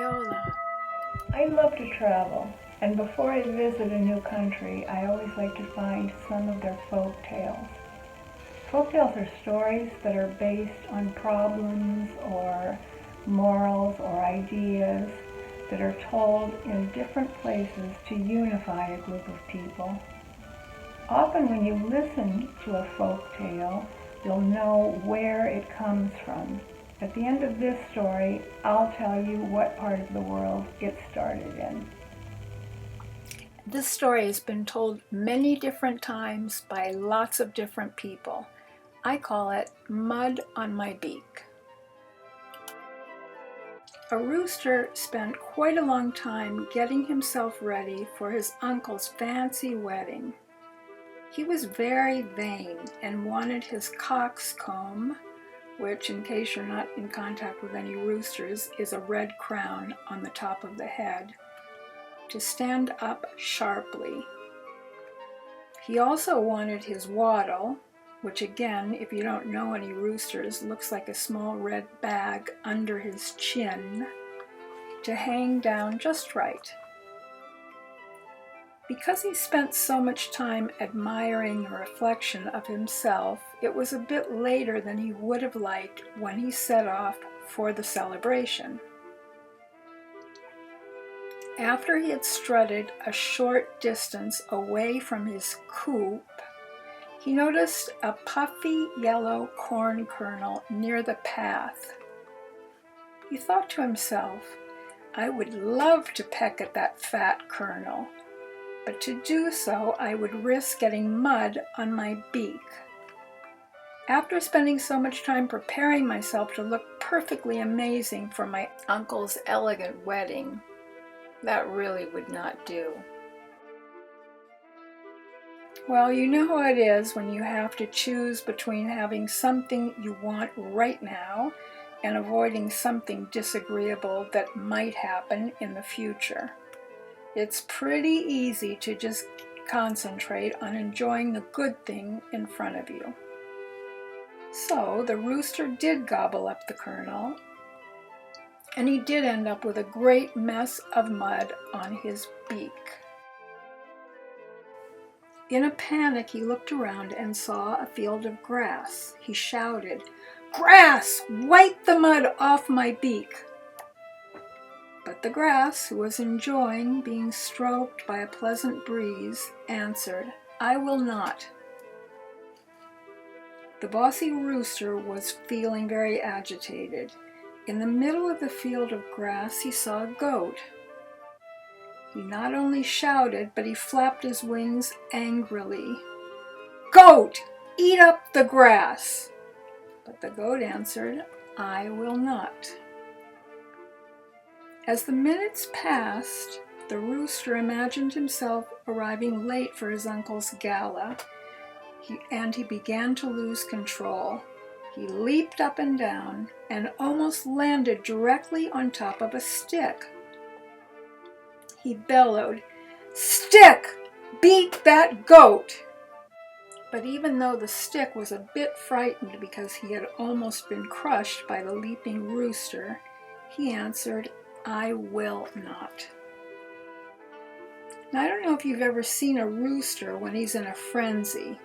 Viola. I love to travel, and before I visit a new country, I always like to find some of their folk tales. Folk tales are stories that are based on problems or morals or ideas that are told in different places to unify a group of people. Often when you listen to a folk tale, you'll know where it comes from. At the end of this story, I'll tell you what part of the world it started in. This story has been told many different times by lots of different people. I call it Mud on My Beak. A rooster spent quite a long time getting himself ready for his uncle's fancy wedding. He was very vain and wanted his coxcomb, which, in case you're not in contact with any roosters, is a red crown on the top of the head, to stand up sharply. He also wanted his wattle, which again, if you don't know any roosters, looks like a small red bag under his chin, to hang down just right. Because he spent so much time admiring the reflection of himself, it was a bit later than he would have liked when he set off for the celebration. After he had strutted a short distance away from his coop, he noticed a puffy yellow corn kernel near the path. He thought to himself, "I would love to peck at that fat kernel, but to do so I would risk getting mud on my beak. After spending so much time preparing myself to look perfectly amazing for my uncle's elegant wedding, that really would not do." Well, you know how it is when you have to choose between having something you want right now and avoiding something disagreeable that might happen in the future. It's pretty easy to just concentrate on enjoying the good thing in front of you. So the rooster did gobble up the kernel, and he did end up with a great mess of mud on his beak. In a panic, he looked around and saw a field of grass. He shouted, "Grass, wipe the mud off my beak!" But the grass, who was enjoying being stroked by a pleasant breeze, answered, "I will not." The bossy rooster was feeling very agitated. In the middle of the field of grass, he saw a goat. He not only shouted, but he flapped his wings angrily. "Goat, eat up the grass!" But the goat answered, "I will not." As the minutes passed, the rooster imagined himself arriving late for his uncle's gala, and he began to lose control. He leaped up and down and almost landed directly on top of a stick. He bellowed, "Stick! Beat that goat!" But even though the stick was a bit frightened because he had almost been crushed by the leaping rooster, he answered, "I will not." Now, I don't know if you've ever seen a rooster when he's in a frenzy,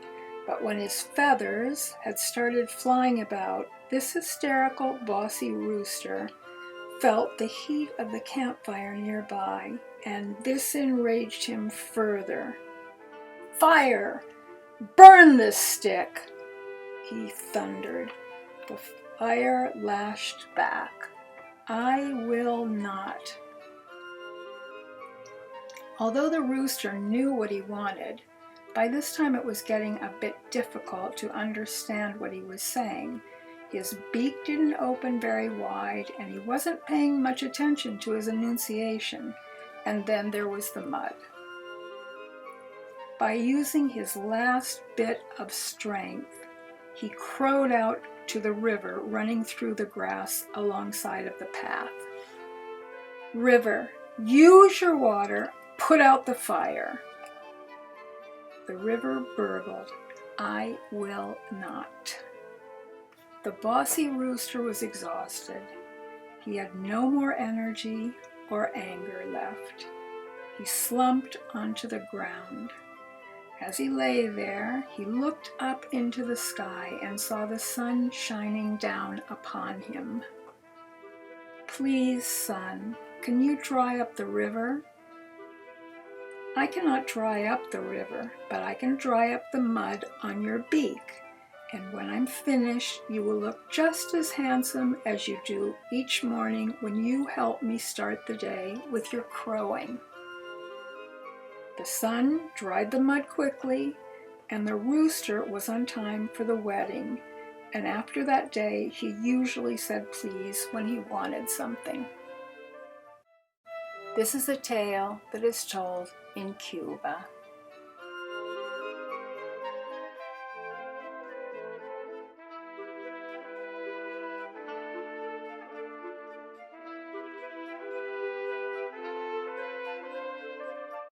but when his feathers had started flying about, this hysterical, bossy rooster felt the heat of the campfire nearby, and this enraged him further. "Fire! Burn this stick!" he thundered. The fire lashed back. "I will not." Although the rooster knew what he wanted, by this time it was getting a bit difficult to understand what he was saying. His beak didn't open very wide, and he wasn't paying much attention to his enunciation. And then there was the mud. By using his last bit of strength, he crowed out to the river running through the grass alongside of the path. "River, use your water, put out the fire." The river burbled, "I will not." The bossy rooster was exhausted. he had no more energy or anger left. He slumped onto the ground. As he lay there, he looked up into the sky and saw the sun shining down upon him. "Please, sun, can you dry up the river?" "I cannot dry up the river, but I can dry up the mud on your beak. And when I'm finished, you will look just as handsome as you do each morning when you help me start the day with your crowing." The sun dried the mud quickly, and the rooster was on time for the wedding, and after that day he usually said please when he wanted something. This is a tale that is told in Cuba.